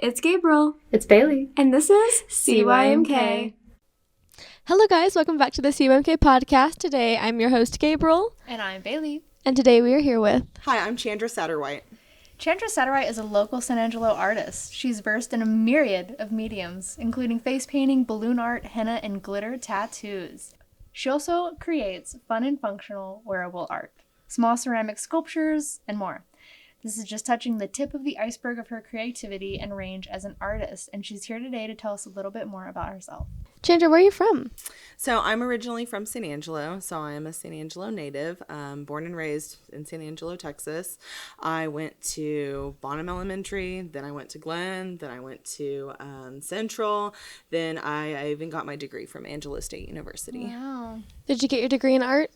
It's Gabriel. It's Bailey. And this is CYMK. Hello guys, welcome back to the CYMK podcast. Today I'm your host Gabriel. And I'm Bailey. And today we are here with... Hi, I'm Chandra Satterwhite. Chandra Satterwhite is a local San Angelo artist. She's versed in a myriad of mediums, including face painting, balloon art, henna, and glitter tattoos. She also creates fun and functional wearable art, small ceramic sculptures, and more. This is just touching the tip of the iceberg of her creativity and range as an artist, and she's here today to tell us a little bit more about herself. Chandra, where are you from? So I'm originally from San Angelo, so I am a San Angelo native, born and raised in San Angelo, Texas. I went to Bonham Elementary, then I went to Glenn, then I went to Central, then I even got my degree from Angelo State University. Wow. Did you get your degree in art?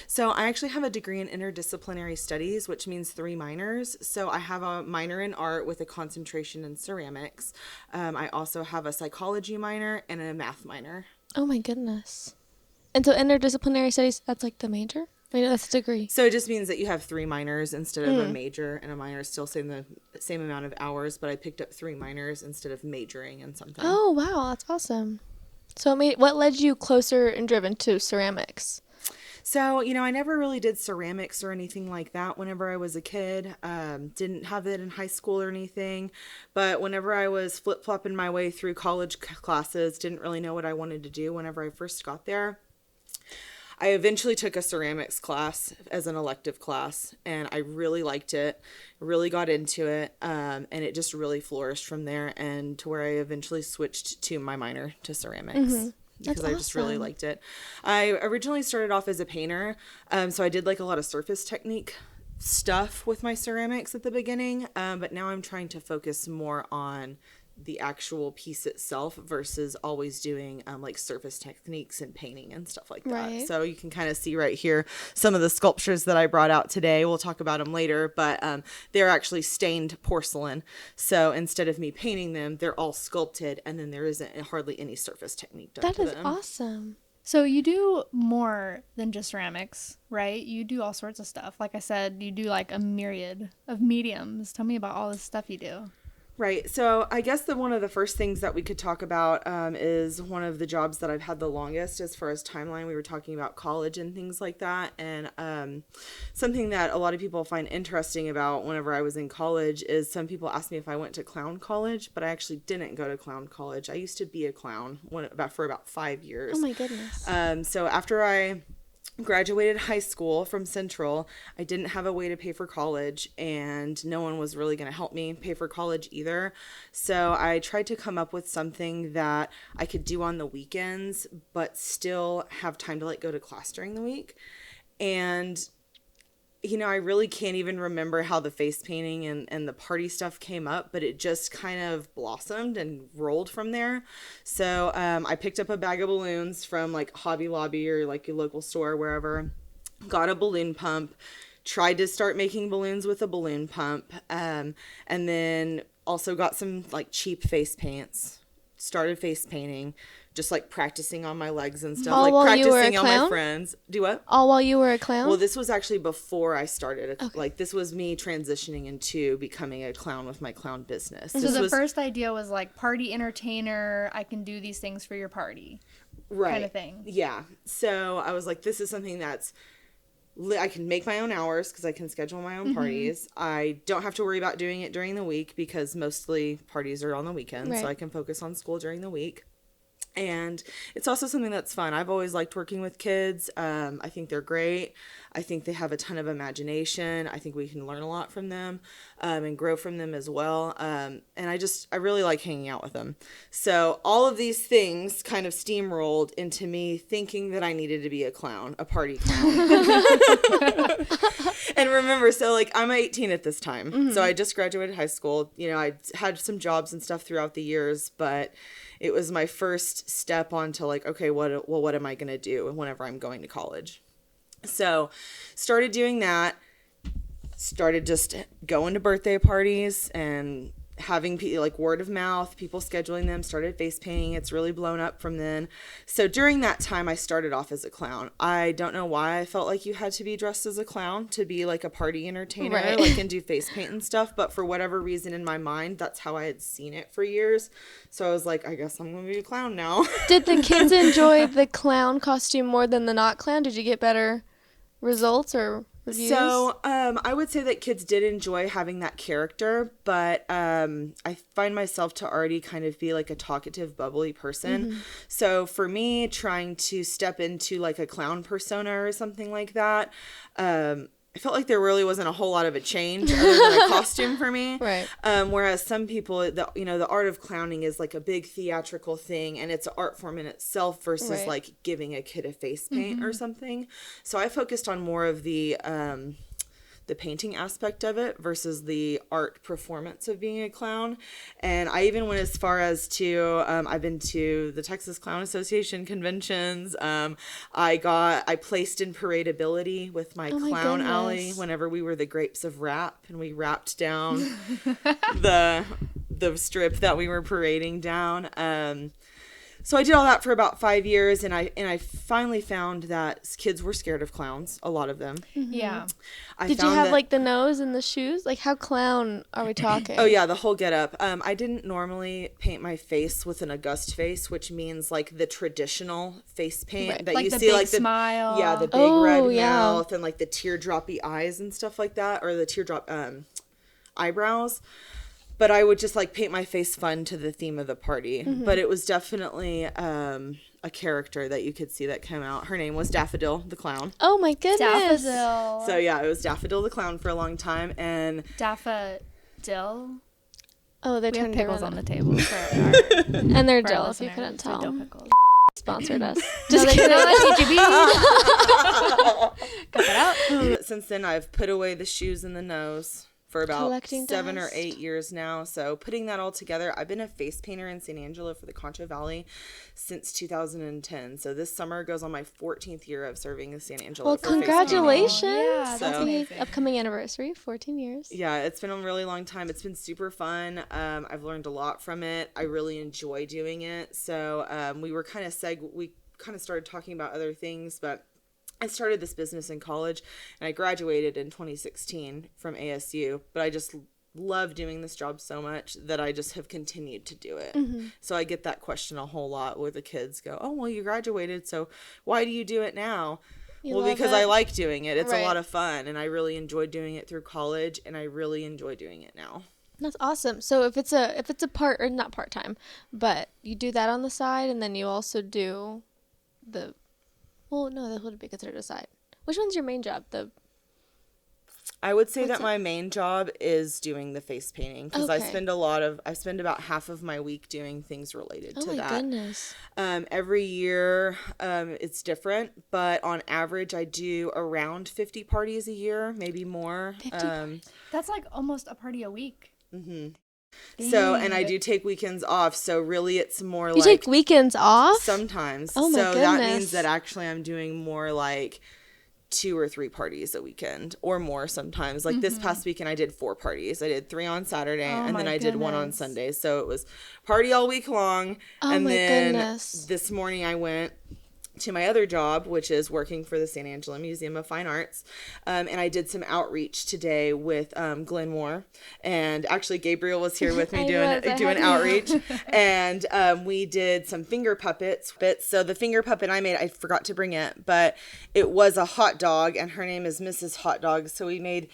So I actually have a degree in interdisciplinary studies, which means 3 minors. So I have a minor in art with a concentration in ceramics. I also have a psychology minor and a math minor. Oh my goodness. And so interdisciplinary studies, that's like the major? I know that's a degree. So it just means that you have 3 minors instead of a major, and a minor is still the same amount of hours, but I picked up 3 minors instead of majoring in something. Oh wow, that's awesome. So what led you closer and driven to ceramics? So, I never really did ceramics or anything like that whenever I was a kid. Didn't have it in high school or anything. But whenever I was flip-flopping my way through college classes, didn't really know what I wanted to do whenever I first got there. I eventually took a ceramics class as an elective class, and I really liked it, really got into it, and it just really flourished from there, and to where I eventually switched to my minor to ceramics. Mm-hmm. Because I just really liked it. I originally started off as a painter, so I did like a lot of surface technique stuff with my ceramics at the beginning, but now I'm trying to focus more on the actual piece itself versus always doing like surface techniques and painting and stuff like that. Right. So you can kind of see right here some of the sculptures that I brought out today. We'll talk about them later, but they're actually stained porcelain. So instead of me painting them, they're all sculpted, and then there isn't hardly any surface technique done to them. That is awesome. So you do more than just ceramics, right? You do all sorts of stuff. Like I said, you do like a myriad of mediums. Tell me about all this stuff you do. Right. So I guess one of the first things that we could talk about is one of the jobs that I've had the longest as far as timeline. We were talking about college and things like that. And something that a lot of people find interesting about whenever I was in college is some people ask me if I went to clown college, but I actually didn't go to clown college. I used to be a clown for about 5 years. Oh my goodness. So after I graduated high school from Central, I didn't have a way to pay for college, and no one was really going to help me pay for college either. So I tried to come up with something that I could do on the weekends, but still have time to go to class during the week. And I really can't even remember how the face painting and the party stuff came up, but it just kind of blossomed and rolled from there. So I picked up a bag of balloons from Hobby Lobby or your local store, wherever, got a balloon pump, tried to start making balloons with a balloon pump, and then also got some cheap face paints, started face painting, just practicing on my legs and stuff, all while practicing you were a on clown? my friends. Do what? All while you were a clown? Well, this was actually before I started. Okay. This was me transitioning into becoming a clown with my clown business. So the first idea was party entertainer, I can do these things for your party. Right. Kind of thing. Yeah. So I was like, this is something that's I can make my own hours because I can schedule my own parties. I don't have to worry about doing it during the week because mostly parties are on the weekends. Right. So I can focus on school during the week. And it's also something that's fun. I've always liked working with kids. I think they're great. I think they have a ton of imagination. I think we can learn a lot from them and grow from them as well. And I really like hanging out with them. So all of these things kind of steamrolled into me thinking that I needed to be a clown, a party clown. And remember, so I'm 18 at this time. Mm-hmm. So I just graduated high school. I had some jobs and stuff throughout the years, but it was my first step onto okay, what am I going to do whenever I'm going to college? So started doing that, started just going to birthday parties and having like word of mouth, people scheduling them, started face painting. It's really blown up from then. So during that time, I started off as a clown. I don't know why I felt like you had to be dressed as a clown to be like a party entertainer, Right. like and do face paint and stuff. But for whatever reason in my mind, that's how I had seen it for years. So I was like, I guess I'm going to be a clown now. Did the kids enjoy the clown costume more than the not clown? Did you get better results or reviews? So I would say that kids did enjoy having that character, but I find myself to already kind of be like a talkative, bubbly person. So for me, trying to step into like a clown persona or something like that, I felt like there really wasn't a whole lot of a change other than a costume for me. Right. Whereas some people, the art of clowning is like a big theatrical thing, and it's an art form in itself versus Right. like giving a kid a face paint or something. So I focused on more of the painting aspect of it versus the art performance of being a clown. And I even went as far as to, I've been to the Texas Clown Association conventions. I placed in Paradeability with my Oh my clown goodness. alley whenever we were the Grapes of Rap, and we rapped down the strip that we were parading down. So I did all that for about 5 years, and I finally found that kids were scared of clowns, a lot of them. Yeah. Did you have like the nose and the shoes? Like how clown are we talking? Oh yeah, the whole get up. I didn't normally paint my face with an august face, which means like the traditional face paint Right. that Like you the see, big like the smile. yeah, the big Oh, red yeah. mouth and like the teardroppy eyes and stuff like that, or the teardrop eyebrows. But I would just like paint my face fun to the theme of the party. But it was definitely a character that you could see that came out. Her name was Daffodil the Clown. Oh my goodness. Daffodil. So yeah, it was Daffodil the Clown for a long time, and Daffodil. Oh, they're We have turning pickles around. on the table for our, And they're for our dill, if you listeners. couldn't They're tell. dill pickles. Sponsored us. Just Just kidding. Cut that out. since then I've put away the shoes and the nose for about Collecting 7 or dust. 8 years now. So putting that all together, I've been a face painter in San Angelo for the Concho Valley since 2010. So this summer goes on my 14th year of serving in San Angelo. Well, for face painting. congratulations. Yeah, that's So- Happy amazing. upcoming anniversary, 14 years. Yeah, it's been a really long time. It's been super fun. I've learned a lot from it. I really enjoy doing it. So we kind of started talking about other things, but I started this business in college, and I graduated in 2016 from ASU, but I just love doing this job so much that I just have continued to do it. So I get that question a whole lot where the kids go, oh, well, you graduated, so why do you do it now? You Well, love because it? I like doing it. It's Right. a lot of fun, and I really enjoyed doing it through college, and I really enjoy doing it now. That's awesome. So if it's a part or not part time, but you do that on the side, and then you also do that would be considered a side. Which one's your main job? I would say What's that my main job is doing the face painting, because I Okay. spend about half of my week doing things related Oh to my that. goodness. Every year, it's different, but on average, I do around 50 parties a year, maybe more. 50 That's like almost a party a week. So, and I do take weekends off. So really, it's more You like take weekends off? sometimes. Oh my so that goodness. means that actually I'm doing more like 2 or 3 parties a weekend or more sometimes. Like this past weekend, I did 4 parties. I did 3 on Saturday, and then my I did 1 on goodness. Sunday. So it was party all week long. Oh and my then goodness. this morning I went to my other job, which is working for the San Angelo Museum of Fine Arts. And I did some outreach today with Glenn Moore. And actually, Gabriel was here with me I doing had you. outreach. And we did some finger puppets. So the finger puppet I made, I forgot to bring it, but it was a hot dog, and her name is Mrs. Hot Dog. So we made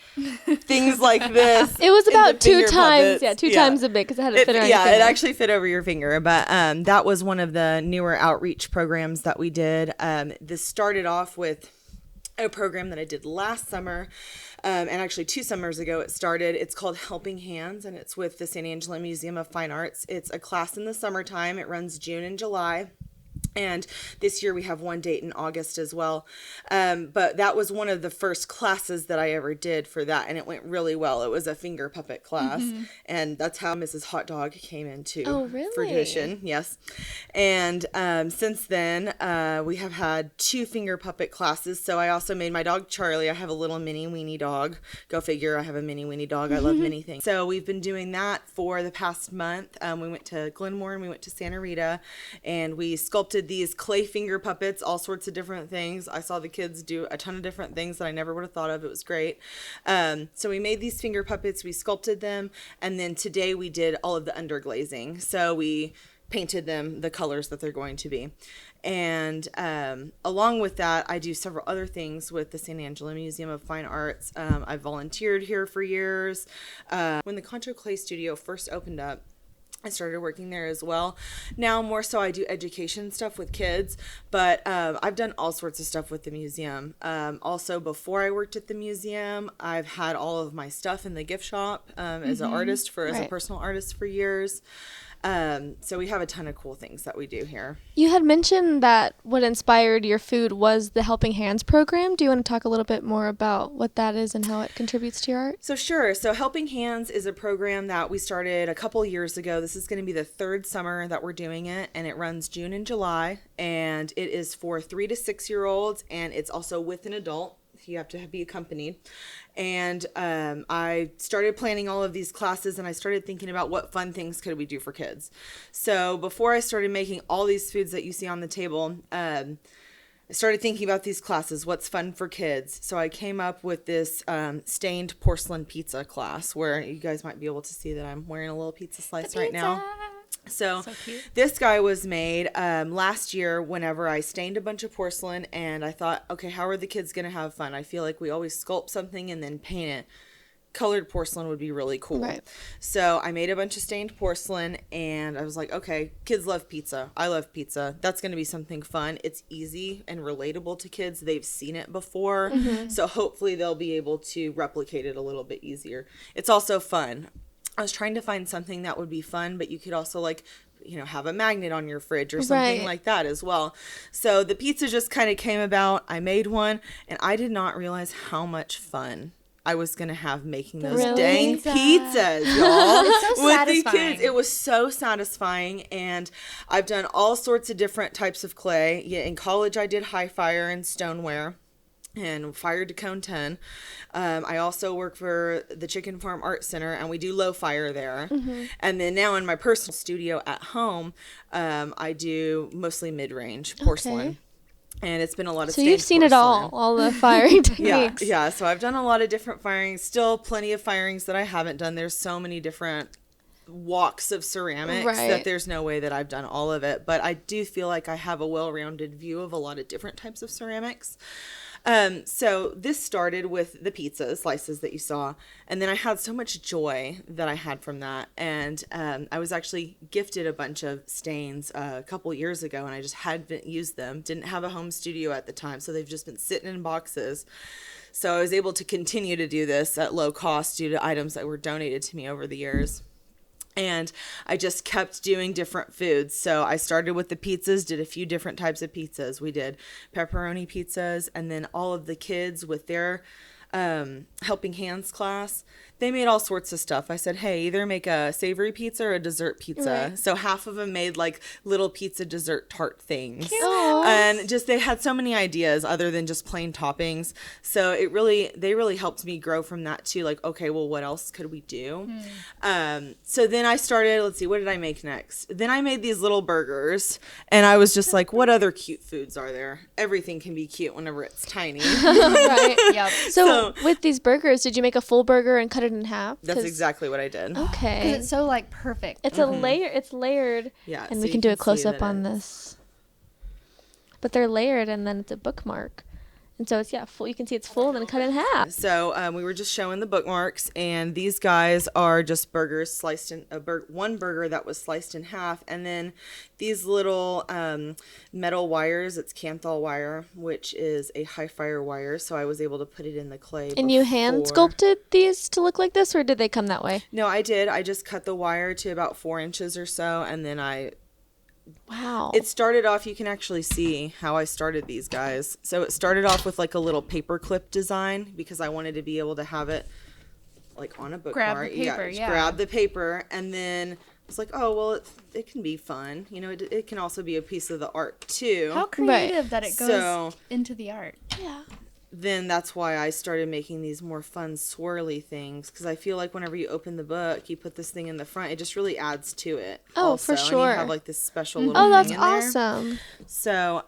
things like this. It was in the about 2 finger times, puppets. 2 times a bit because it had to fit around your Yeah, finger. it actually fit over your finger. But that was one of the newer outreach programs that we did. This started off with a program that I did last summer, and actually 2 summers ago it started. It's called Helping Hands, and it's with the San Angelo Museum of Fine Arts. It's a class in the summertime. It runs June and July. And this year we have one date in August as well. But that was one of the first classes that I ever did for that. And it went really well. It was a finger puppet class. And that's how Mrs. Hot Dog came into fruition. Yes. And since then, we have had 2 finger puppet classes. So I also made my dog Charlie. I have a little mini weenie dog. Go figure, I have a mini weenie dog. I love many things. So we've been doing that for the past month. We went to Glenmore and we went to Santa Rita. And we sculpted these clay finger puppets, all sorts of different things. I saw the kids do a ton of different things that I never would have thought of. It was great. So we made these finger puppets, we sculpted them, and then today we did all of the underglazing. So we painted them the colors that they're going to be. And along with that, I do several other things with the San Angelo Museum of Fine Arts. I've volunteered here for years. When the Concho Clay Studio first opened up, I started working there as well. Now more so I do education stuff with kids, but I've done all sorts of stuff with the museum. Also, before I worked at the museum, I've had all of my stuff in the gift shop as an artist, as a personal artist for years. So we have a ton of cool things that we do here. You had mentioned that what inspired your food was the Helping Hands program. Do you want to talk a little bit more about what that is and how it contributes to your art? So sure. So Helping Hands is a program that we started a couple years ago. This is going to be the 3rd summer that we're doing it, and it runs June and July, and it is for 3 to 6-year-olds, and it's also with an adult. You have to be accompanied. And I started planning all of these classes, and I started thinking about what fun things could we do for kids. So before I started making all these foods that you see on the table, I started thinking about these classes, what's fun for kids. So I came up with this stained porcelain pizza class, where you guys might be able to see that I'm wearing a little pizza slice right now. So this guy was made last year whenever I stained a bunch of porcelain, and I thought, okay, how are the kids going to have fun? I feel like we always sculpt something and then paint it. Colored porcelain would be really cool. Right. So I made a bunch of stained porcelain, and I was like, okay, kids love pizza. I love pizza. That's going to be something fun. It's easy and relatable to kids. They've seen it before. So hopefully they'll be able to replicate it a little bit easier. It's also fun. I was trying to find something that would be fun, but you could also have a magnet on your fridge or something like that as well. So the pizza just kind of came about. I made one, and I did not realize how much fun I was going to have making those dang pizzas, y'all. It's so with satisfying. the kids. It was so satisfying, and I've done all sorts of different types of clay. In college, I did high fire and stoneware and fire to cone 10. I also work for the Chicken Farm Art Center, and we do low fire there. And then now in my personal studio at home, I do mostly mid-range porcelain. And it's been a lot of stained porcelain. So you've seen it all the firing techniques. Yeah. So I've done a lot of different firings. Still plenty of firings that I haven't done. There's so many different walks of ceramics that there's no way that I've done all of it. But I do feel like I have a well-rounded view of a lot of different types of ceramics. So this started with the pizza slices that you saw, and then I had so much joy that I had from that, and I was actually gifted a bunch of stains a couple years ago, and I just hadn't used them. Didn't have a home studio at the time, so they've just been sitting in boxes. So I was able to continue to do this at low cost due to items that were donated to me over the years. And I just kept doing different foods. So I started with the pizzas, did a few different types of pizzas. We did pepperoni pizzas, and then all of the kids with their Helping Hands class, they made all sorts of stuff. I said, hey, either make a savory pizza or a dessert pizza. Right. So half of them made like little pizza dessert tart things. Cute. And just they had so many ideas other than just plain toppings. So they really helped me grow from that too. Like, okay, well, what else could we do? So then I started, let's see, what did I make next? Then I made these little burgers, and I was just like, what other cute foods are there? Everything can be cute whenever it's tiny. Right. Yep. So with these burgers, did you make a full burger and cut it in half? That's exactly what I did. Okay. Because it's so perfect. It's a layer. It's layered. Yeah. And so we can do a close up on this. But they're layered, and then it's a bookmark. And so it's, full. You can see it's full and then cut in half. So we were just showing the bookmarks, and these guys are just burgers sliced in one burger that was sliced in half, and then these little metal wires. It's Canthal wire, which is a high fire wire. So I was able to put it in the clay. And you hand sculpted these to look like this, or did they come that way? No, I did. I just cut the wire to about 4 inches or so, and then I Wow. It started off, you can actually see how I started these guys. So it started off with like a little paper clip design because I wanted to be able to have it like on a bookmark. Grab the paper, just yeah. grab the paper, and then it's like, oh, well, it can be fun. You know, it can also be a piece of the art too. How creative that it goes So- into the art. Yeah. Then that's why I started making these more fun swirly things, because I feel like whenever you open the book, you put this thing in the front, it just really adds to it. Oh, also. for And sure. you have like this special little Oh, thing that's in there. awesome. So,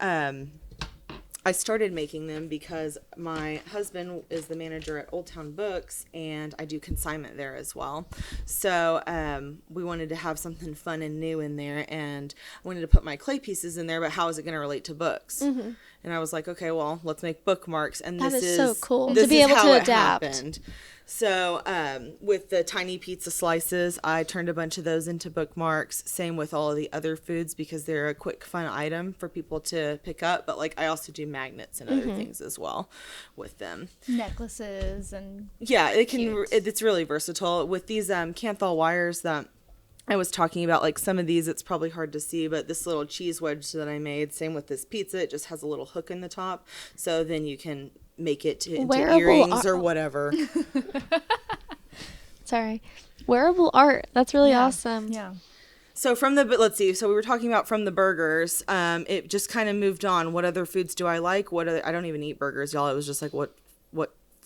I started making them because my husband is the manager at Old Town Books, and I do consignment there as well. So we wanted to have something fun and new in there, and I wanted to put my clay pieces in there, but how is it going to relate to books? Mm-hmm. And I was like, okay, well, let's make bookmarks. And That this is so cool, this to be is able to how it adapt. happened. So with the tiny pizza slices, I turned a bunch of those into bookmarks. Same with all of the other foods, because they're a quick, fun item for people to pick up. But like, I also do magnets and other things as well with them. Necklaces and Yeah, it can. Cute. It's really versatile with these Canthal wires that I was talking about. Like some of these, it's probably hard to see, but this little cheese wedge that I made, same with this pizza, it just has a little hook in the top, so then you can make it into Wearable earrings or art. whatever. Sorry. Wearable art. That's really awesome. yeah. So let's see. So we were talking about from the burgers. It just kind of moved on. What other foods do I like? I don't even eat burgers, y'all. It was just like what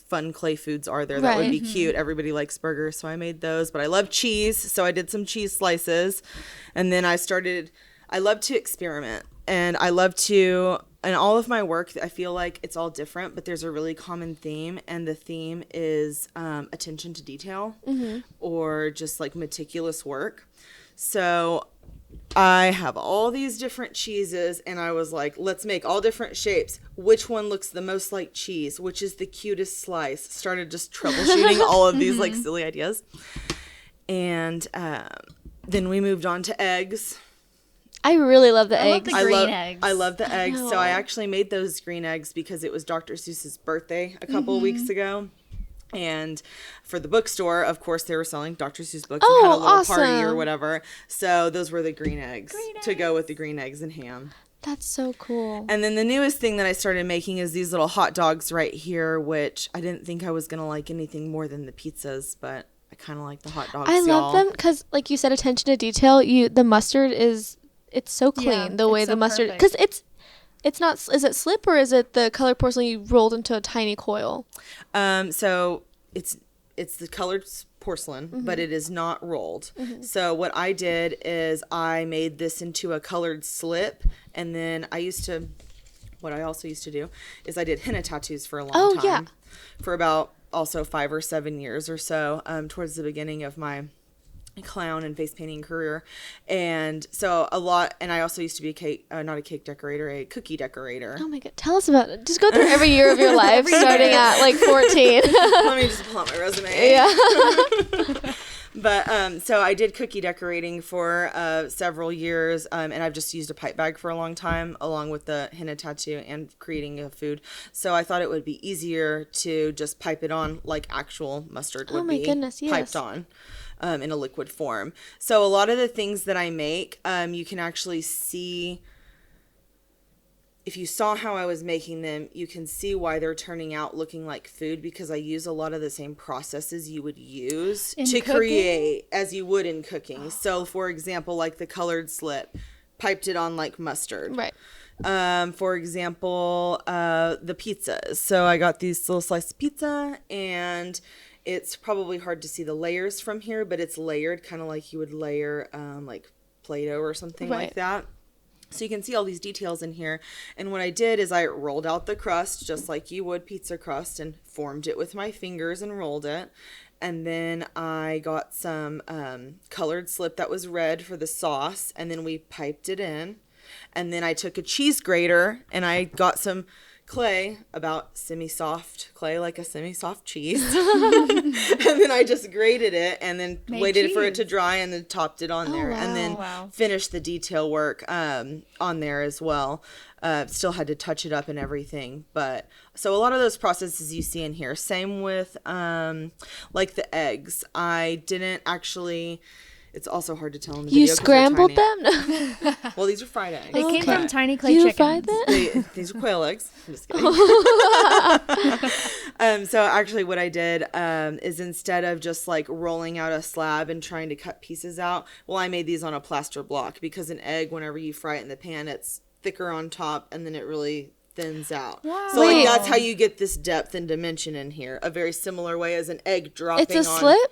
fun clay foods are there that would Right. be cute. Everybody likes burgers, so I made those. But I love cheese, so I did some cheese slices, and then I love to experiment, and I love to. And all of my work, I feel like it's all different, but there's a really common theme, and the theme is attention to detail or just like meticulous work. So I have all these different cheeses, and I was like, let's make all different shapes. Which one looks the most like cheese? Which is the cutest slice? Started just troubleshooting all of these like silly ideas. And then we moved on to eggs. I really love the I love eggs. the green eggs. I love the eggs. So I know. actually made those green eggs because it was Dr. Seuss's birthday a couple of weeks ago. And for the bookstore, of course, they were selling Dr. Seuss books and had a Oh, little party or awesome. whatever. So those were the green eggs to go with the green eggs and ham. That's so cool. And then the newest thing that I started making is these little hot dogs right here, which I didn't think I was going to like anything more than the pizzas, but I kind of like the hot dogs, I y'all. love them because, like you said, attention to detail. The mustard it's so clean. Yeah, the way it's the so mustard, perfect. because it's not. Is it slip or is it the colored porcelain you rolled into a tiny coil? So it's the colored porcelain, but it is not rolled. So what I did is I made this into a colored slip, and then what I also used to do is I did henna tattoos for a long time. yeah. For about also 5 or 7 years or so, towards the beginning of my clown and face painting career. And so and I also used to be not a cake decorator, a cookie decorator. Oh my god! Tell us about it. Just go through every year of your life, starting at like 14. Let me just pull out my resume. Yeah. But so I did cookie decorating for several years, and I've just used a pipe bag for a long time, along with the henna tattoo and creating a food. So I thought it would be easier to just pipe it on like actual mustard would my be goodness, yes. piped on in a liquid form. So a lot of the things that I make, you can actually see. If you saw how I was making them, you can see why they're turning out looking like food, because I use a lot of the same processes you would use In to cooking? create as you would in cooking. So, for example, like the colored slip, piped it on like mustard. Right. For example, the pizzas. So I got these little slices of pizza, and it's probably hard to see the layers from here, but it's layered kind of like you would layer like Play-Doh or something like Right. that. So you can see all these details in here. And what I did is I rolled out the crust just like you would pizza crust, and formed it with my fingers and rolled it. And then I got some colored slip that was red for the sauce, and then we piped it in. And then I took a cheese grater and I got some clay, about semi-soft clay, like a semi-soft cheese. And then I just grated it and then Made waited for it cheese. to dry and then topped it on there. And then Wow. finished the detail work on there as well. Still had to touch it up and everything. But so a lot of those processes you see in here. Same with like the eggs. I didn't actually... It's also hard to tell in the You video 'cause they're scrambled tiny. them? No. Well, these are fried eggs. They came Okay. from tiny clay You chickens. fried them? These are quail eggs. I'm just kidding. So actually what I did is instead of just like rolling out a slab and trying to cut pieces out, well, I made these on a plaster block because an egg, whenever you fry it in the pan, it's thicker on top and then it really thins out. Wow. So like Wait. that's how you get this depth and dimension in here. A very similar way as an egg dropping It's a on. slip?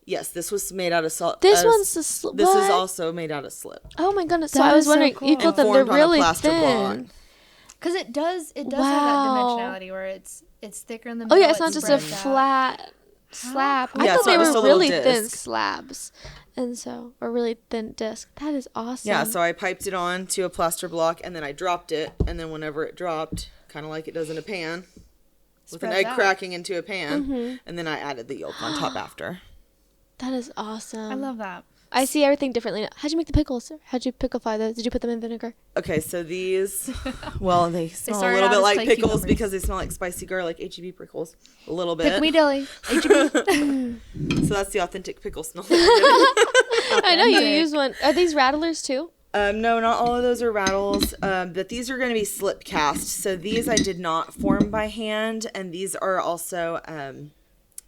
Yes, this was made out of salt. This one's a slip. This is What? also made out of slip. Oh my goodness. So That I was is so wondering, cool. you And put them, they're formed on a really plaster block. thin. Because it does have that Wow. dimensionality where it's thicker in the Oh middle. yeah, it's not just a spreads out. flat slab. cool. I Yeah, thought it's not they just were a little really thin disc. slabs. And so, or really thin disc. That is awesome. Yeah, so I piped it on to a plaster block and then I dropped it. And then whenever it dropped, kind of like it does in a pan, with an Spreads egg out. cracking into a pan. Mm-hmm. And then I added the yolk on top after. That is awesome. I love that. I see everything differently now. How'd you make the pickles? How'd you picklefy those? Did you put them in vinegar? Okay, so these, well, they smell a started little out bit as like clay pickles cucumbers. because they smell like spicy garlic, HEB pickles. A little bit. Pick me dilly. So that's the authentic pickle smell. I know you Authentic. use one. Are these rattlers too? No, not all of those are rattles, but these are going to be slip cast. So these I did not form by hand, and these are also,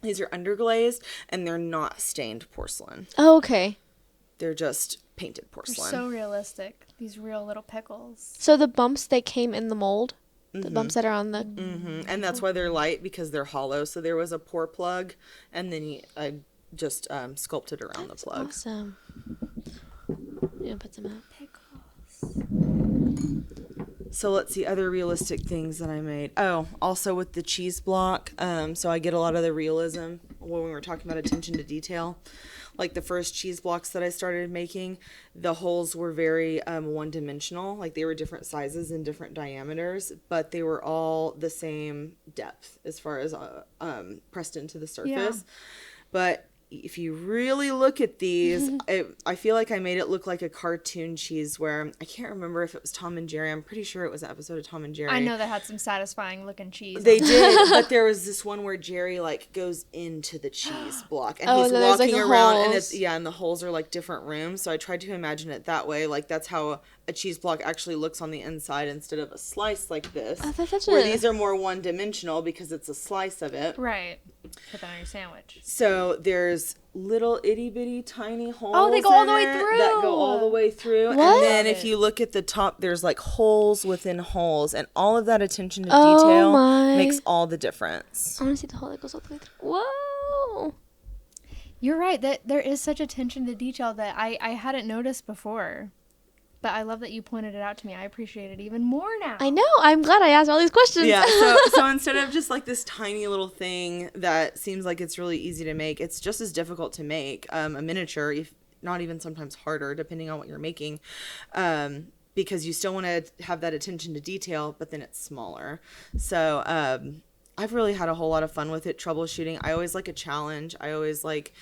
these are underglazed, and they're not stained porcelain. Oh, okay. They're just painted They're porcelain. so realistic. These real little pickles. So the bumps, they came in the mold? The bumps that are on the... And that's why they're light, because they're hollow. So there was a pour plug, and then I just sculpted around the plug. Awesome. Yeah, put some out. So let's see other realistic things that I made. Oh, also with the cheese block. So I get a lot of the realism when we were talking about attention to detail. Like the first cheese blocks that I started making, the holes were very one-dimensional. Like they were different sizes and different diameters, but they were all the same depth as far as pressed into the surface. Yeah. But if you really look at these, I feel like I made it look like a cartoon cheese where I can't remember if it was Tom and Jerry. I'm pretty sure it was an episode of Tom and Jerry. I know that had some satisfying looking cheese. They did, but there was this one where Jerry like goes into the cheese block and Oh, he's and then there's, walking like, around and holes. it's and the holes are like different rooms. So I tried to imagine it that way. Like that's how a cheese block actually looks on the inside instead of a slice like this. Oh, that's such where a... these are more one dimensional because it's a slice of it. Right. Put that on your sandwich. So there's little itty bitty tiny holes. Oh, they go all in the way it through. That go all the way through. What? And then Love if it. you look at the top, there's like holes within holes, and all of that attention to Oh detail my. makes all the difference. I want to see the hole that goes all the way through. Whoa! You're right. That there is such attention to detail that I hadn't noticed before. But I love that you pointed it out to me. I appreciate it even more now. I know. I'm glad I asked all these questions. Yeah, so instead of just like this tiny little thing that seems like it's really easy to make, it's just as difficult to make a miniature, if not even sometimes harder, depending on what you're making, because you still want to have that attention to detail, but then it's smaller. So I've really had a whole lot of fun with it, troubleshooting. I always like a challenge. I always like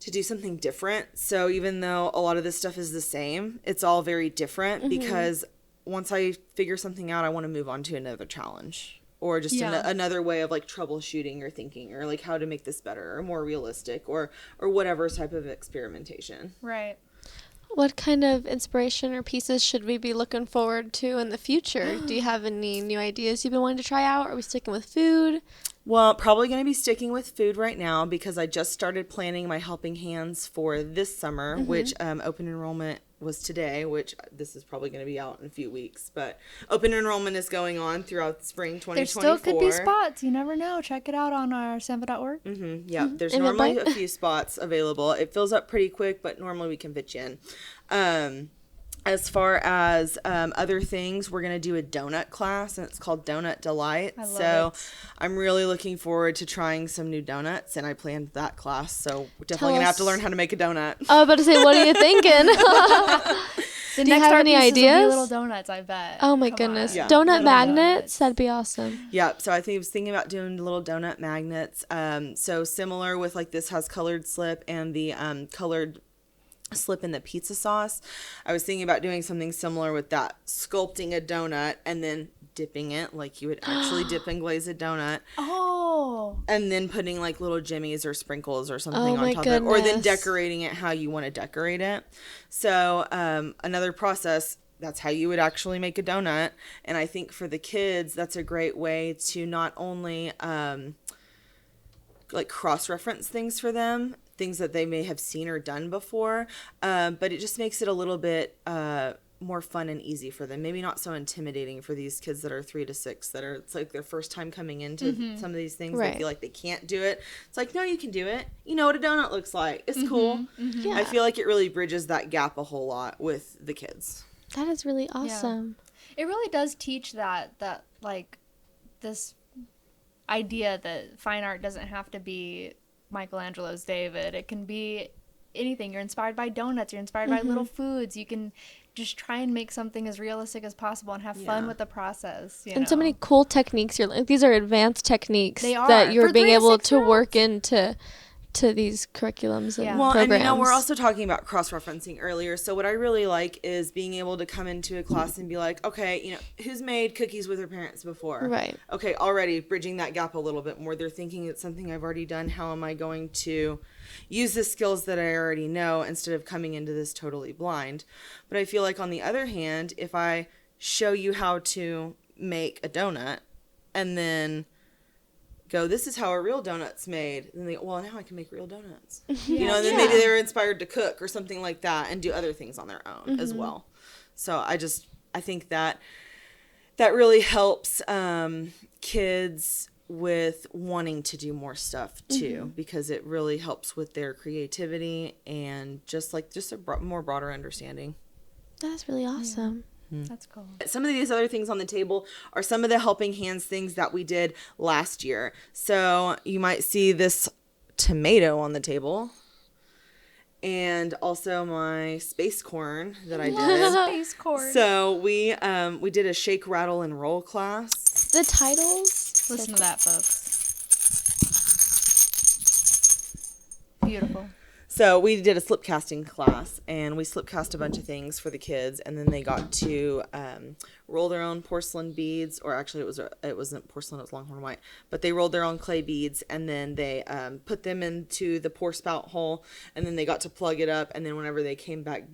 to do something different. So even though a lot of this stuff is the same, it's all very different because once I figure something out, I want to move on to another challenge or just another way of like troubleshooting or thinking or like how to make this better or more realistic or whatever type of experimentation. Right. What kind of inspiration or pieces should we be looking forward to in the future? Do you have any new ideas you've been wanting to try out? Are we sticking with food? Well, probably going to be sticking with food right now because I just started planning my helping hands for this summer, which open enrollment was today, which this is probably going to be out in a few weeks. But open enrollment is going on throughout spring 2024. There still could be spots. You never know. Check it out on our SAMFA.org. Yeah, there's And normally Eventbrite? a few spots available. It fills up pretty quick, but normally we can fit you in. As far as other things, we're going to do a donut class, and it's called Donut Delight. I love So it. I'm really looking forward to trying some new donuts, and I planned that class. So we're definitely going to have to us- learn how to make a donut. I was about to say, what are you thinking? The Do you next have art any pieces will be ideas? little donuts, I bet. Oh my Come goodness. on. Yeah. Donut Little magnets? donuts. That'd be awesome. Yeah, so I was thinking about doing little donut magnets. So similar with like this has colored slip and the colored slip in the pizza sauce. I was thinking about doing something similar with that, sculpting a donut and then dipping it like you would actually dip and glaze a donut. Oh, Oh. And then putting like little jimmies or sprinkles or something Oh, on my top of it, or then goodness. decorating it how you want to decorate it. So another process, that's how you would actually make a donut. And I think for the kids, that's a great way to not only like cross-reference things for them, things that they may have seen or done before, but it just makes it a little bit more fun and easy for them. Maybe not so intimidating for these kids that are 3 to 6, that are, it's like their first time coming into some of these things. Right. They feel like they can't do it. It's like, no, you can do it. You know what a donut looks like. It's cool. Yeah. I feel like it really bridges that gap a whole lot with the kids. That is really awesome. It really does teach that like this idea that fine art doesn't have to be Michelangelo's David. It can be anything. You're inspired by donuts. You're inspired by little foods. You can just try and make something as realistic as possible and have fun with the process. You And know? so many cool techniques. These are advanced techniques They are. that you're For being 3 to able 6 to year olds. work into these curriculums and Well, programs. And you know, we're also talking about cross-referencing earlier. So what I really like is being able to come into a class and be like, okay, you know, who's made cookies with their parents before? Right. Okay, already bridging that gap a little bit more. They're thinking it's something I've already done. How am I going to use the skills that I already know instead of coming into this totally blind? But I feel like on the other hand, if I show you how to make a donut and then go, this is how a real donut's made, and they go, well, now I can make real donuts. You know, and then maybe they're inspired to cook or something like that and do other things on their own as well. So I think that really helps kids with wanting to do more stuff too, because it really helps with their creativity and just a more broader understanding. That's really awesome. That's cool. Some of these other things on the table are some of the helping hands things that we did last year. So you might see this tomato on the table, and also my space corn that I did. Space corn. So we did a shake, rattle, and roll class. The titles. Listen to that, folks. Beautiful. So we did a slip casting class, and we slip cast a bunch of things for the kids, and then they got to roll their own porcelain beads, or actually it wasn't porcelain, it was Longhorn White, but they rolled their own clay beads, and then they put them into the pour spout hole, and then they got to plug it up, and then whenever they came back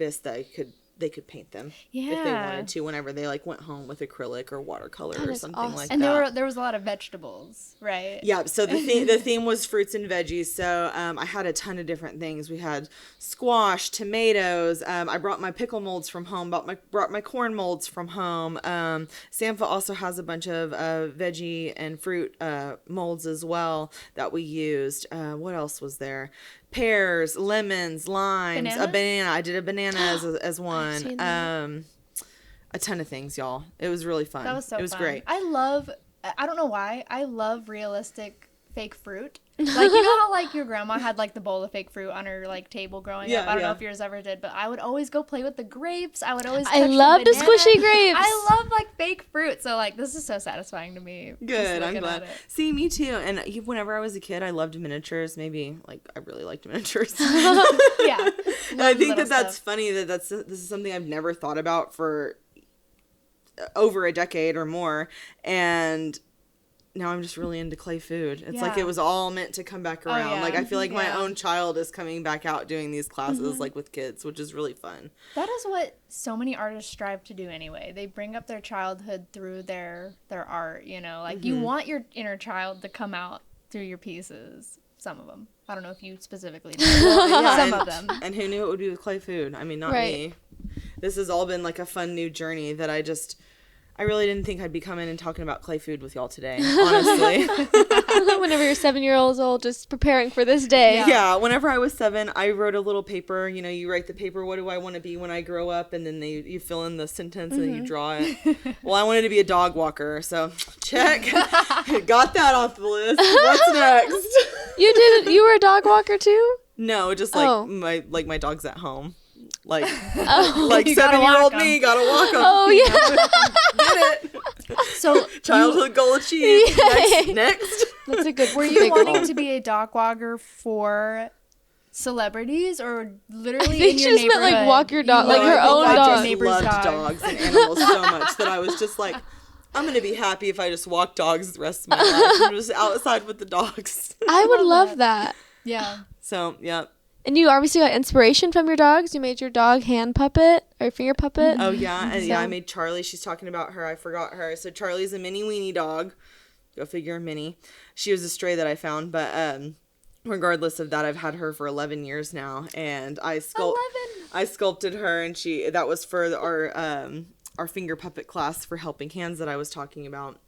they could paint them if they wanted to, whenever they like went home with acrylic or watercolor or is something awesome. like And that. there was a lot of vegetables, right? Yeah, so the theme was fruits and veggies. So I had a ton of different things. We had squash, tomatoes. I brought my pickle molds from home. Brought my corn molds from home. SAMFA also has a bunch of veggie and fruit molds as well that we used. What else was there? Pears, lemons, limes, a Bananas? banana. I did a banana as one. seen that. A ton of things, y'all. It was really fun. That was so It was fun. great. I don't know why, I love realistic fake fruit. Like, you know how like your grandma had like the bowl of fake fruit on her like table growing up? I don't know if yours ever did, but I would always go play with the grapes. I would always touch the loved the banana. squishy grapes. I love like fake fruit. So like this is so satisfying to me. just Good, I'm looking glad. at it. See, me too. And whenever I was a kid, I loved miniatures. Maybe like I really liked miniatures. Yeah. And I think little that's stuff. funny this is something I've never thought about for over a decade or more, and now I'm just really into clay food. It's like Yeah. it was all meant to come back around. yeah. Like I feel like my Yeah. own child is coming back out doing these classes like with kids, which is really fun. That is what so many artists strive to do anyway. They bring up their childhood through their art, you know? Like you want your inner child to come out through your pieces. Some of them. I don't know if you specifically do. Some of them. And who knew it would be with clay food? I mean, not Right. me. This has all been like a fun new journey that I really didn't think I'd be coming and talking about clay food with y'all today, honestly. Whenever you're 7 years old, just preparing for this day. Yeah, whenever I was 7, I wrote a little paper. You know, you write the paper, what do I want to be when I grow up? And then you fill in the sentence and then you draw it. Well, I wanted to be a dog walker, so check. Got that off the list. What's next? You were a dog walker too? No, just like Oh. my dog's at home. Like Oh. You gotta 7-year-old walk 'em. me gotta walk them. Oh yeah. Did it. So Childhood goal achieved. Next. That's a good. were you big wanting goal. to be a dog walker for celebrities or literally think in she your just meant, neighborhood? like, walk your dog- You like, her loved own your dog. I neighbor's loved dog. dogs and animals so much that I was just like, I'm going to be happy if I just walk dogs the rest of my life. I'm just outside with the dogs. I would love that. Yeah. So, yeah. And you obviously got inspiration from your dogs. You made your dog hand puppet or finger puppet. Oh, yeah. And yeah, I made Charlie. She's talking about her. I forgot her. So Charlie's a mini weenie dog. Go figure, mini. She was a stray that I found. But regardless of that, I've had her for 11 years now. And I sculpted her. And that was for our finger puppet class for helping hands that I was talking about.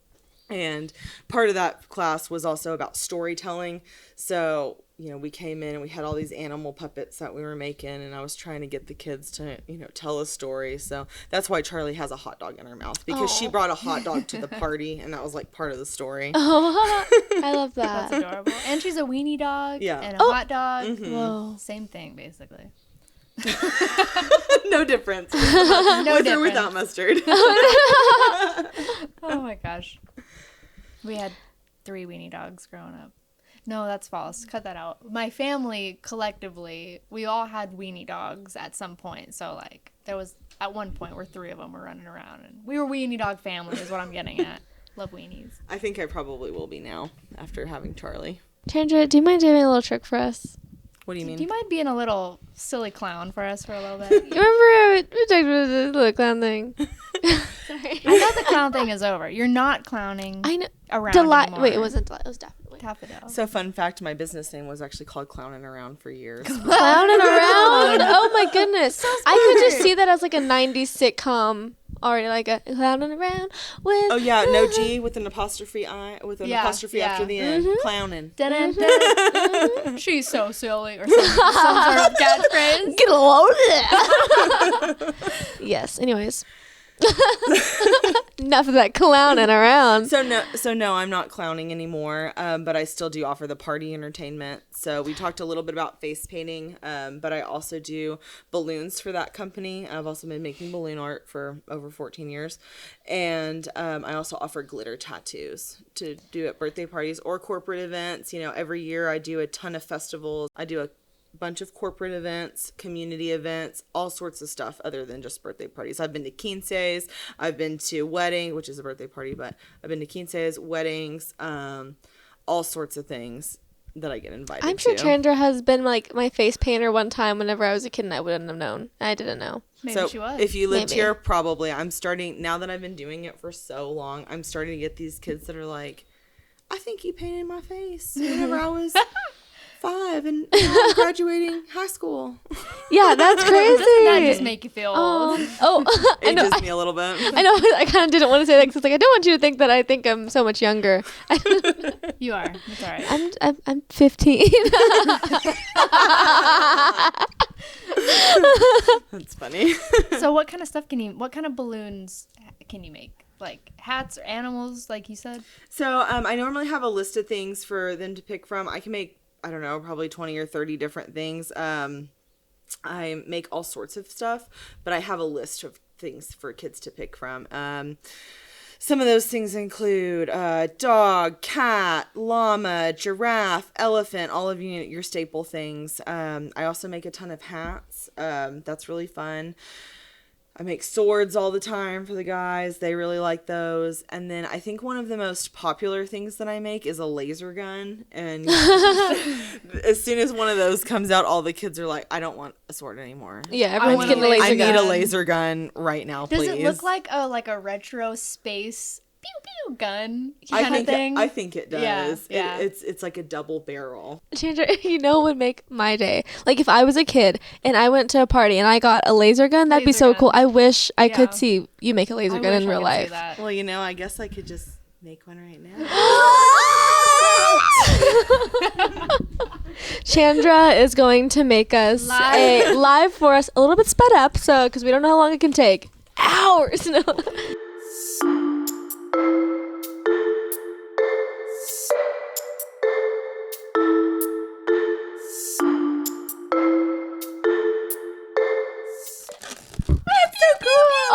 And part of that class was also about storytelling. So, we came in and we had all these animal puppets that we were making, and I was trying to get the kids to, tell a story. So that's why Charlie has a hot dog in her mouth, because she brought a hot dog to the party, and that was like part of the story. Oh, I love that. That's adorable. And she's a weenie dog and a hot dog. Mm-hmm. Whoa. Same thing, basically. No difference. No With or difference. without mustard. Oh my gosh. We had 3 weenie dogs growing up. No, that's false. Cut that out. My family, collectively, we all had weenie dogs at some point. So, there was, at one point, where 3 of them were running around. And we were weenie dog family is what I'm getting at. Love weenies. I think I probably will be now, after having Charlie. Chandra, do you mind doing a little trick for us? What do you mean? Do you mind being a little silly clown for us for a little bit? You remember we talked about the little clown thing? Sorry. I thought the clown thing is over. You're not clowning I know. around anymore. Wait, it wasn't Delight. It was definitely. Daffodil. So, fun fact, my business name was actually called Clownin' Around for years. Clowning around? Oh my goodness. I could just see that as like a 90s sitcom. Already like a clowning around with. Oh, yeah, no G with an apostrophe I, with an Yeah, apostrophe yeah. after the end. Clownin'. Dun, dun, dun. She's so silly, or some sort of catchphrase. Get a load of that. Yes, anyways. Enough of that clowning around. So no, I'm not clowning anymore, but I still do offer the party entertainment. So we talked a little bit about face painting, but I also do balloons for that company. I've also been making balloon art for over 14 years. And I also offer glitter tattoos to do at birthday parties or corporate events. Every year I do a ton of festivals. I do a bunch of corporate events, community events, all sorts of stuff other than just birthday parties. I've been to quinceañeras, I've been to wedding, which is a birthday party, but I've been to quinceañeras, weddings, all sorts of things that I get invited to. I'm sure Chandra has been like my face painter one time whenever I was a kid and I wouldn't have known. I didn't know. Maybe she was. If you lived Maybe. here, probably. I'm starting, now that I've been doing it for so long, I'm starting to get these kids that are like, I think you painted my face whenever I was 5 and now I'm graduating high school. Yeah, that's crazy. Doesn't that just make you feel old? I know. Ages me a little bit. I know. I kind of didn't want to say that because I don't want you to think that I think I'm so much younger. You are. It's all right. I'm 15. That's funny. So what kind of balloons can you make? Like hats or animals, like you said? So I normally have a list of things for them to pick from. I can make, I don't know, probably 20 or 30 different things. I make all sorts of stuff, but I have a list of things for kids to pick from. Some of those things include dog, cat, llama, giraffe, elephant, all of your staple things. I also make a ton of hats. That's really fun. I make swords all the time for the guys. They really like those. And then I think one of the most popular things that I make is a laser gun. And as soon as one of those comes out, all the kids are like, I don't want a sword anymore. Yeah, everyone's getting a laser I gun. need a laser gun right now, Does please. it look like a retro space pew pew gun I kind of thing? I think it does. Yeah. It's like a double barrel. Chandra, what would make my day? Like if I was a kid and I went to a party and I got a laser gun, that'd be Laser so gun. cool. I wish I Yeah. could see you make a laser I gun wish in I real could see life. that. Well, I guess I could just make one right now. Chandra is going to make us a live for us, a little bit sped up, so because we don't know how long it can take. Hours. No.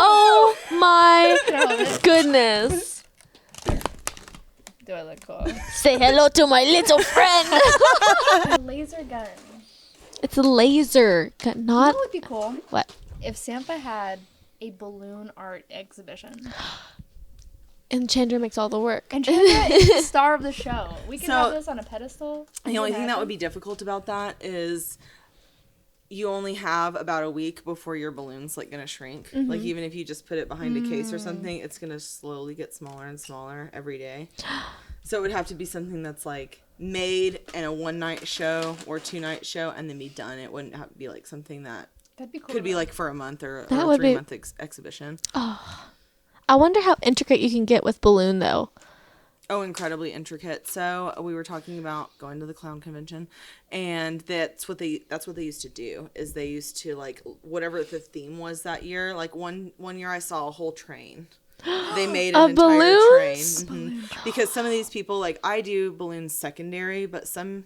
Oh my goodness. Do I look cool? Say hello to my little friend. A laser gun. It's a laser gun, not That would be cool. what? If SAMFA had a balloon art exhibition. And Chandra makes all the work. And Chandra is the star of the show. We can So, have this on a pedestal. The only thing that would be difficult about that is you only have about a week before your balloon's like gonna shrink. Like even if you just put it behind a case or something, it's gonna slowly get smaller and smaller every day. So it would have to be something that's like made in a 1-night show or 2-night show and then be done. It wouldn't have to be like something that That'd be cool. could be like for a month or a That would be- 3-month exhibition. I wonder how intricate you can get with balloon, though. Oh, incredibly intricate. So we were talking about going to the clown convention, and that's what they used to do. Is they used to like whatever the theme was that year. Like one year, I saw a whole train. They made an entire balloons? train because some of these people, like I do balloons secondary, but some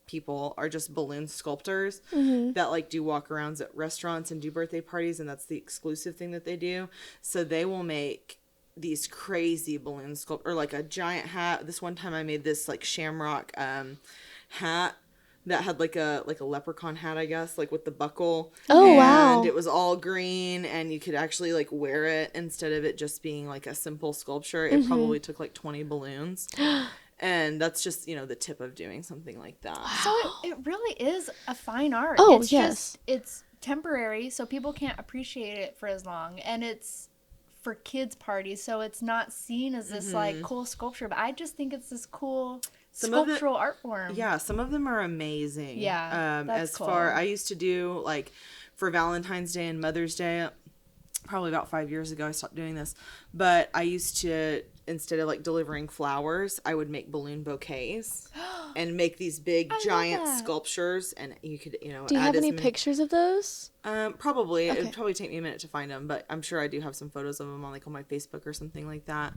people are just balloon sculptors that like do walk arounds at restaurants and do birthday parties, and that's the exclusive thing that they do. So they will make these crazy balloon sculpt or like a giant hat. This one time I made this like shamrock hat that had like a leprechaun hat, I guess, like with the buckle. Oh, and wow. it was all green, and you could actually like wear it instead of it just being like a simple sculpture. It probably took like 20 balloons. And that's just, the tip of doing something like that. So it really is a fine art. Oh, it's yes. Just, it's temporary, so people can't appreciate it for as long. And it's for kids' parties, so it's not seen as this like cool sculpture. But I just think it's this cool sculptural art form. Yeah, some of them are amazing. Yeah, that's as cool. I used to do like for Valentine's Day and Mother's Day, probably about 5 years ago I stopped doing this, but I used to, instead of like delivering flowers, I would make balloon bouquets and make these big giant sculptures, and you could Do you have any pictures of those? Probably. Okay. It'd probably take me a minute to find them, but I'm sure I do have some photos of them on my Facebook or something like that.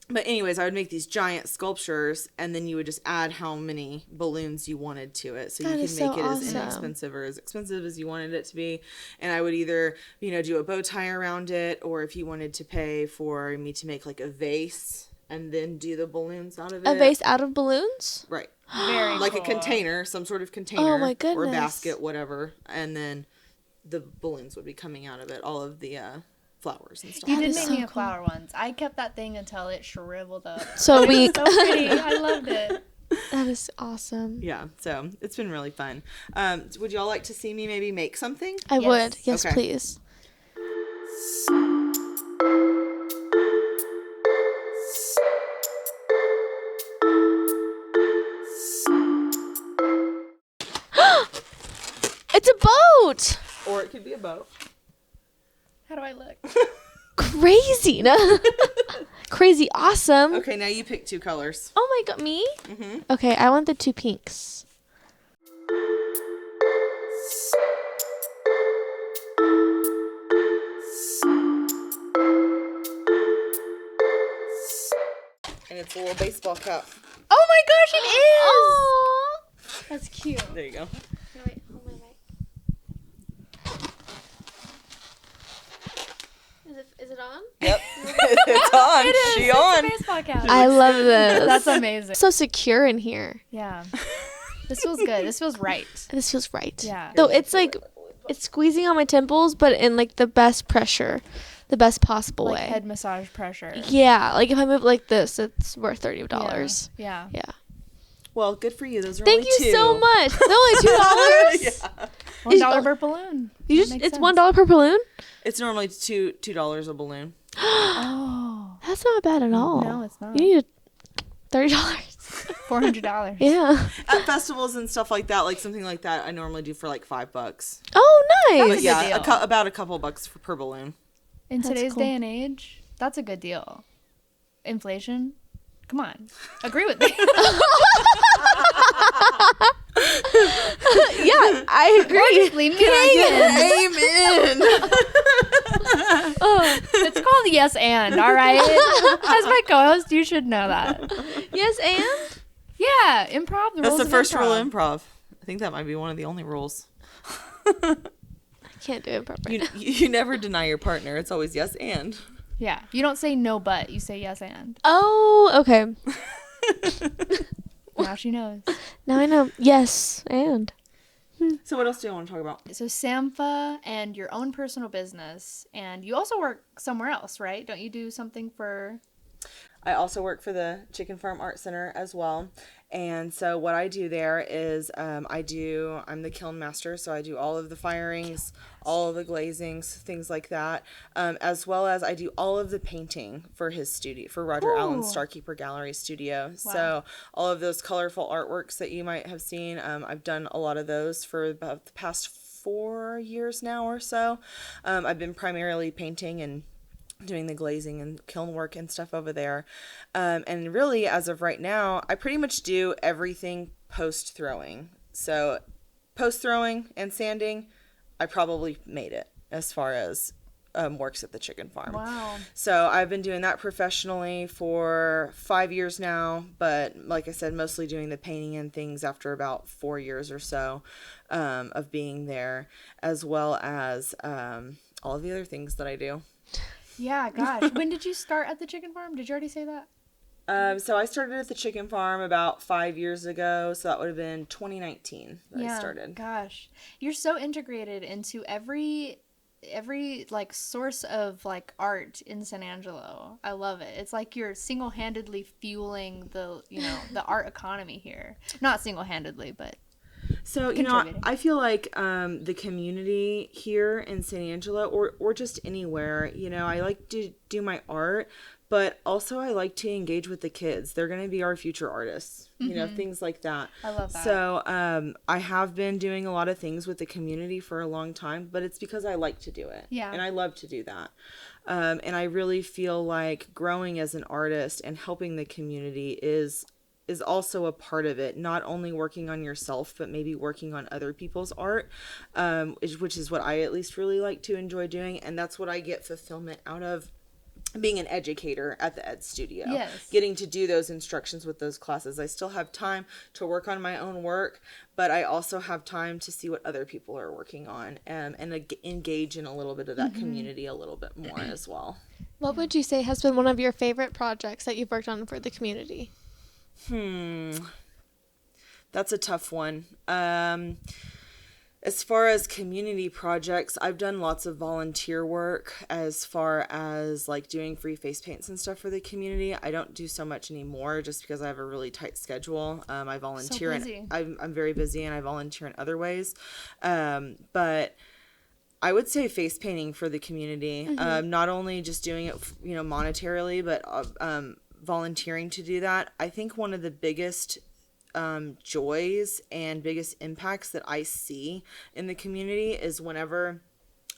But anyways, I would make these giant sculptures, and then you would just add how many balloons you wanted to it. So That you is could make so it as awesome. inexpensive or as expensive as you wanted it to be. And I would either, do a bow tie around it, or if you wanted to pay for me to make like a vase and then do the balloons out of it. A vase out of balloons? Right. Very Like cool. a container, some sort of container. Oh, my Or goodness. basket, whatever. And then the balloons would be coming out of it. All of the flowers and stuff. You That did is make so me a cool. flower once. I kept that thing until it shriveled up. So we. So pretty. I loved it. That is awesome. Yeah, so it's been really fun. Would y'all like to see me maybe make something? I Yes. would. Yes, Okay. please. It's a boat. Or it could be a boat. How do I look? Crazy. No? Crazy awesome. Okay, now you pick 2 colors. Oh my god, me? Mm-hmm. Okay, I want the 2 pinks. And it's a little baseball cap. Oh my gosh, it is! Oh, That's cute. There you go. wait, hold my mic. Is it on? Yep. It's on. She on. Baseball cap. I love this. That's amazing. So secure in here. Yeah. This feels good. This feels right. This feels right. Yeah. Though it's like it's squeezing on my temples, but in like the best pressure, the best possible Like way. head massage pressure. Yeah, like if I move like this, it's worth $30. Yeah. Yeah. Well, good for you. Those are Thank only you 2. so much. They're only $2. Yeah. $1 per balloon. You That just makes it's sense. $1 per balloon. It's normally $2 a balloon. Oh. That's not bad at all. No, it's not. You need $30. $400. Yeah. At festivals and stuff like that, like something like that, I normally do for like $5. Oh, nice. But That's a yeah, good deal. about a couple bucks per balloon. In That's today's cool. day and age, that's a good deal. Inflation? Come on. Agree with me. Yeah, I agree. Leave me alone. Amen. It's called Yes and, all right? As my co-host, you should know that. Yes, and Yeah, improv. The That's rules the of first rule improv. of improv. I think that might be one of the only rules. I can't do it properly. You never deny your partner. It's always yes and. Yeah, you don't say no but, you say yes and. Oh, okay. Now she knows. Now I know. Yes, and So what else do you want to talk about? So SAMFA and your own personal business, and you also work somewhere else, right? Don't you do something for... I also work for the Chicken Farm Art Center as well. And so what I do there is I'm the kiln master. So I do all of the firings, all of the glazings, things like that. As well as I do all of the painting for his studio, for Roger Allen's Starkeeper Gallery studio. Wow. So all of those colorful artworks that you might have seen, I've done a lot of those for about the past 4 years now or so. I've been primarily painting and doing the glazing and kiln work and stuff over there. And really, as of right now, I pretty much do everything post-throwing. So post-throwing and sanding, I probably made it as far as works at the chicken farm. Wow. So I've been doing that professionally for 5 years now, but like I said, mostly doing the painting and things after about 4 years or so of being there, as well as all of the other things that I do. Yeah, gosh. When did you start at the chicken farm? Did you already say that? So I started at the chicken farm about 5 years ago. So that would have been 2019 that I started. Gosh. You're so integrated into every like source of like art in San Angelo. I love it. It's like you're single-handedly fueling the art economy here. Not single-handedly, but so, I feel like the community here in San Angelo or just anywhere, I like to do my art, but also I like to engage with the kids. They're going to be our future artists, things like that. I love that. So I have been doing a lot of things with the community for a long time, but it's because I like to do it. Yeah. And I love to do that. And I really feel like growing as an artist and helping the community is also a part of it, not only working on yourself, but maybe working on other people's art, which is what I at least really like to enjoy doing. And that's what I get fulfillment out of being an educator at the Ed Studio. Yes. Getting to do those instructions with those classes. I still have time to work on my own work, but I also have time to see what other people are working on and engage in a little bit of that community a little bit more as well. What would you say has been one of your favorite projects that you've worked on for the community? That's a tough one. As far as community projects, I've done lots of volunteer work as far as like doing free face paints and stuff for the community. I don't do so much anymore just because I have a really tight schedule. I volunteer and I'm very busy and I volunteer in other ways. But I would say face painting for the community, not only just doing it, monetarily, but volunteering to do that. I think one of the biggest joys and biggest impacts that I see in the community is whenever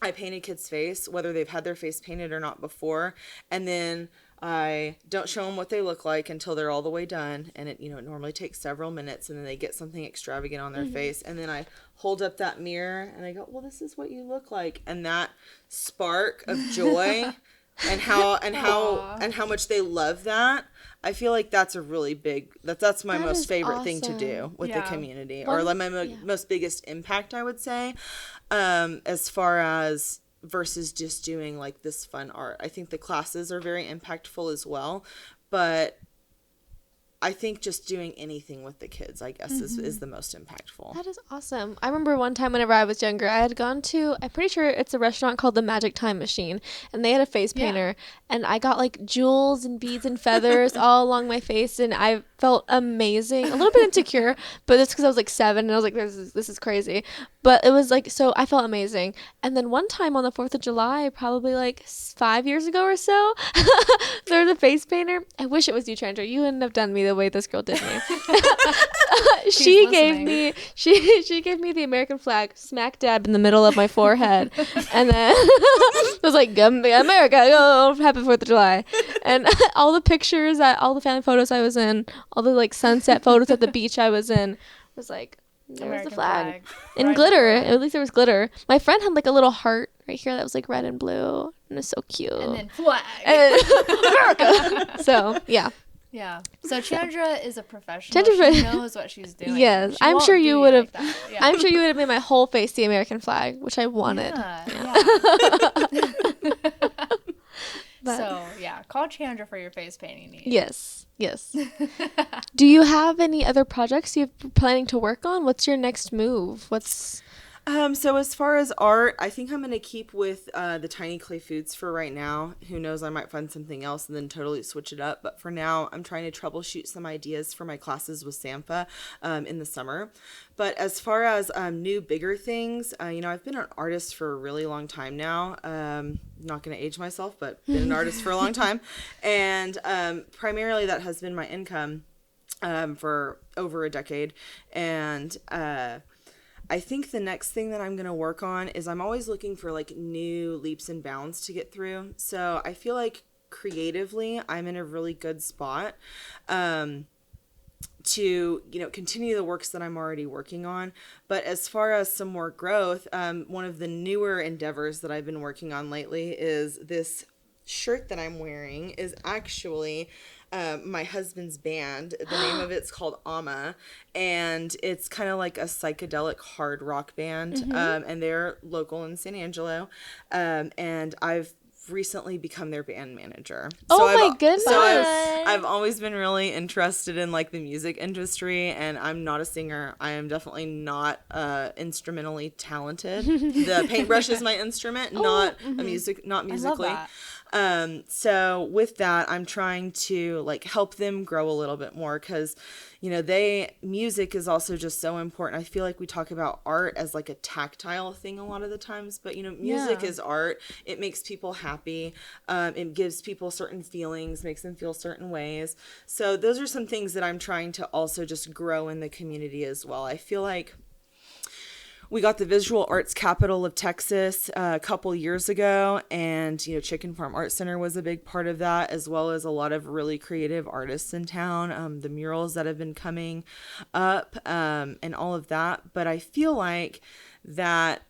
I paint a kid's face, whether they've had their face painted or not before, and then I don't show them what they look like until they're all the way done, and it normally takes several minutes, and then they get something extravagant on their face, and then I hold up that mirror and I go, well, this is what you look like, and that spark of joy and how much they love that. I feel like that's a really big, that's my most favorite thing to do with the community, or like my most biggest impact, I would say, as far as versus just doing like this fun art. I think the classes are very impactful as well, but I think just doing anything with the kids, I guess, is the most impactful. That is awesome. I remember one time whenever I was younger, I had gone to, I'm pretty sure it's a restaurant called the Magic Time Machine, and they had a face painter, and I got like jewels and beads and feathers all along my face, and I felt amazing. A little bit insecure, but that's because I was like 7, and I was like, this is crazy. But it was like, so I felt amazing. And then one time on the 4th of July, probably like 5 years ago or so, there was a face painter. I wish it was you, Chandra. You wouldn't have done me the way this girl did me. She gave me the American flag smack dab in the middle of my forehead, and then it was like, America, go, happy 4th of July. And all the pictures, all the family photos I was in, all the like sunset photos at the beach I was in, was like, there's the flag. In Right. glitter. At least there was glitter. My friend had like a little heart right here that was like red and blue, and it was so cute. And then flag. America. So yeah. Yeah. So Chandra is a professional. She knows what she's doing. Yes, She I'm won't sure do you would have. like that. Yeah. I'm sure you would have made my whole face the American flag, which I wanted. Yeah. But- So Yeah, call Chandra for your face painting needs. Yes. Do you have any other projects you're planning to work on? What's your next move? So as far as art, I think I'm going to keep with the tiny clay foods for right now. Who knows, I might find something else and then totally switch it up. But for now, I'm trying to troubleshoot some ideas for my classes with SAMFA in the summer. But as far as new, bigger things, I've been an artist for a really long time now. Not going to age myself, but been an artist for a long time. And primarily that has been my income for over a decade. And I think the next thing that I'm going to work on is I'm always looking for like new leaps and bounds to get through. So I feel like creatively I'm in a really good spot to, continue the works that I'm already working on. But as far as some more growth, one of the newer endeavors that I've been working on lately is this shirt that I'm wearing is actually my husband's band. The name of it's called Ama, and it's kind of like a psychedelic hard rock band. And they're local in San Angelo. And I've recently become their band manager. My goodness. So I've always been really interested in like the music industry, and I'm not a singer. I am definitely not instrumentally talented. The paintbrush is my instrument, not musically. I love that. So with that, I'm trying to like help them grow a little bit more because, music is also just so important. I feel like we talk about art as like a tactile thing a lot of the times, but music is art. It makes people happy. It gives people certain feelings, makes them feel certain ways. So those are some things that I'm trying to also just grow in the community as well. I feel like we got the visual arts capital of Texas a couple years ago, and Chicken Farm Art Center was a big part of that, as well as a lot of really creative artists in town, the murals that have been coming up, and all of that. But I feel like that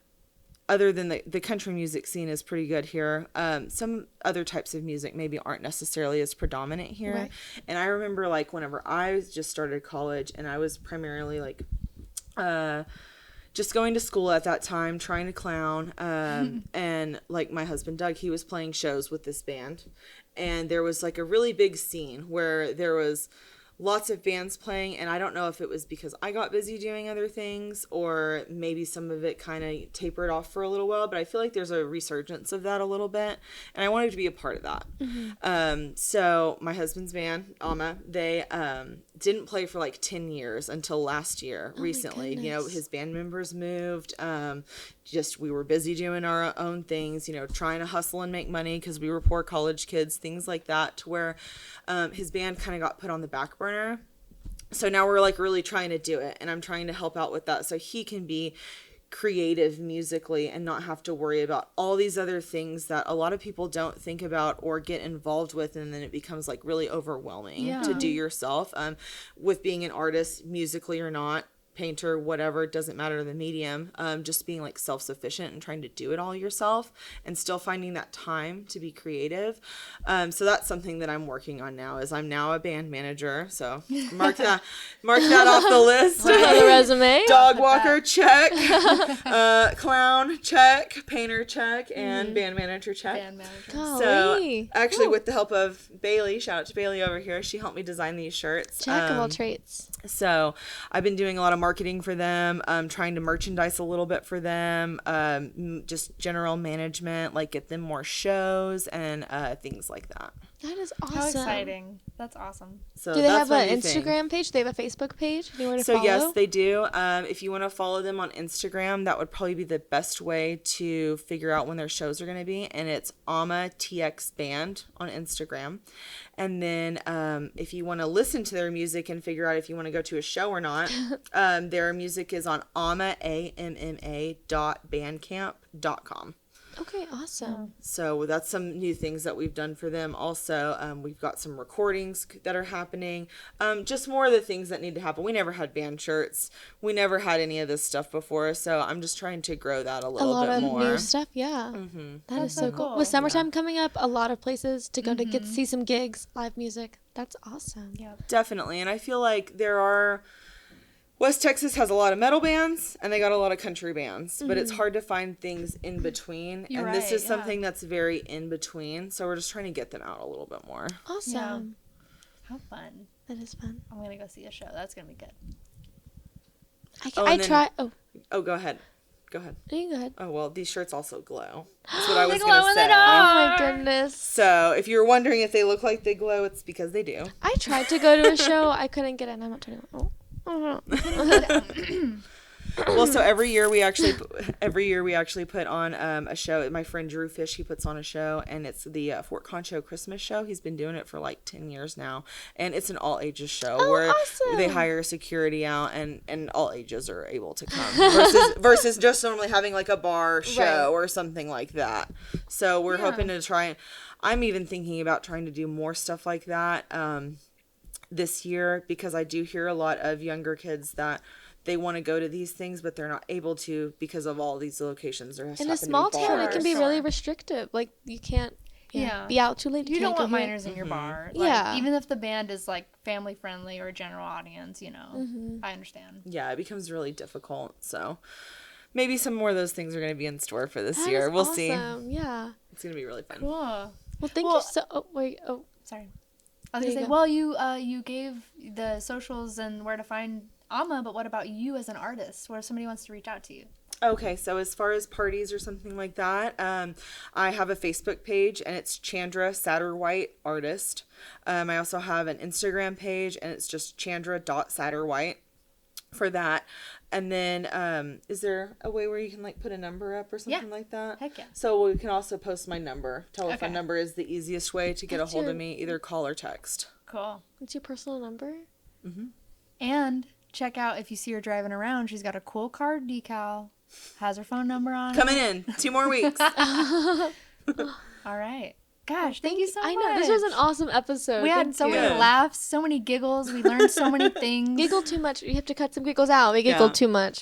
other than the country music scene is pretty good here, some other types of music maybe aren't necessarily as predominant here. Right. And I remember like whenever I just started college, and I was primarily like just going to school at that time, trying to clown. And like my husband, Doug, he was playing shows with this band. And there was like a really big scene where there was lots of bands playing. And I don't know if it was because I got busy doing other things or maybe some of it kind of tapered off for a little while. But I feel like there's a resurgence of that a little bit. And I wanted to be a part of that. So my husband's band, Alma, they didn't play for like 10 years until last year, recently. His band members moved. We were busy doing our own things, trying to hustle and make money because we were poor college kids, things like that, to where his band kind of got put on the back burner. So now we're like really trying to do it, and I'm trying to help out with that so he can be creative musically and not have to worry about all these other things that a lot of people don't think about or get involved with, and then it becomes like really overwhelming to do yourself. With being an artist, musically or not, painter, whatever, it doesn't matter the medium, just being like self-sufficient and trying to do it all yourself and still finding that time to be creative. So that's something that I'm working on now, is I'm now a band manager. So mark that off the list. On the resume. Dog walker, check. Clown, check. Painter, check. And band manager, check. Band manager. Golly. So actually with the help of Bailey, shout out to Bailey over here, she helped me design these shirts. Jack of all trades. So I've been doing a lot of marketing for them, trying to merchandise a little bit for them, just general management, like get them more shows and things like that. That is awesome. How exciting. That's awesome. So do they have an Instagram page? Do they have a Facebook page? Anywhere to follow? Yes, they do. If you want to follow them on Instagram, that would probably be the best way to figure out when their shows are going to be. And it's AMA TX Band on Instagram. And then if you want to listen to their music and figure out if you want to go to a show or not, their music is on AMA.bandcamp.com. Okay, awesome. So that's some new things that we've done for them. Also, we've got some recordings that are happening. Just more of the things that need to happen. We never had band shirts. We never had any of this stuff before. So I'm just trying to grow that a little bit more. A lot of new stuff, yeah. Mm-hmm. That is so cool. With summertime coming up, a lot of places to go to get to see some gigs, live music. That's awesome. Yeah, definitely. And I feel like there are West Texas has a lot of metal bands and they got a lot of country bands, but it's hard to find things in between. You're and this is right, something that's very in between. So we're just trying to get them out a little bit more. Awesome. How fun. That is fun. I'm going to go see a show. That's going to be good. Oh, go ahead. Go ahead. You can go ahead. Oh, well, these shirts also glow. That's what I was They going glow to in the say. dark. Oh my goodness. So if you're wondering if they look like they glow, it's because they do. I tried to go to a show. I couldn't get in. I'm not 21. Well, so every year we actually put on a show. My friend Drew Fish, he puts on a show, and it's the Fort Concho Christmas show. He's been doing it for like 10 years now, and it's an all ages show where awesome. they hire security out, and all ages are able to come versus just normally having like a bar show or something like that. So we're hoping to try. I'm even thinking about trying to do more stuff like that this year, because I do hear a lot of younger kids that they want to go to these things, but they're not able to because of all these locations. There has In to a small be town, it bars. can be really restrictive. Like, you can't be out too late. You don't can't want go here. minors in your bar. Yeah. Even if the band is like family friendly or general audience, you know. I understand. Yeah, it becomes really difficult. So maybe some more of those things are going to be in store for this That year. is We'll see. awesome. Yeah. It's going to be really fun. Cool. Well, thank you so. Oh, wait. Oh, Sorry. I was There gonna you say, go. well, you gave the socials and where to find Alma, but what about you as an artist? What if somebody wants to reach out to you? Okay, so as far as parties or something like that, I have a Facebook page, and it's Chandra Satterwhite Artist. I also have an Instagram page, and it's just chandra.satterwhite for that. And then is there a way where you can like put a number up or something like that? Heck yeah. So we can also post my number. Telephone Okay. number is the easiest way to get What's a hold your- of me, either call or text. Cool. what's your personal number? And check out, if you see her driving around, she's got a cool card decal, has her phone number on Coming it. in 2 more weeks. All right. Gosh, thank you so much. I know. This was an awesome episode. We had Thank so you. many laughs, so many giggles. We learned so many things. Giggle too much. You have to cut some giggles out. We giggled too much.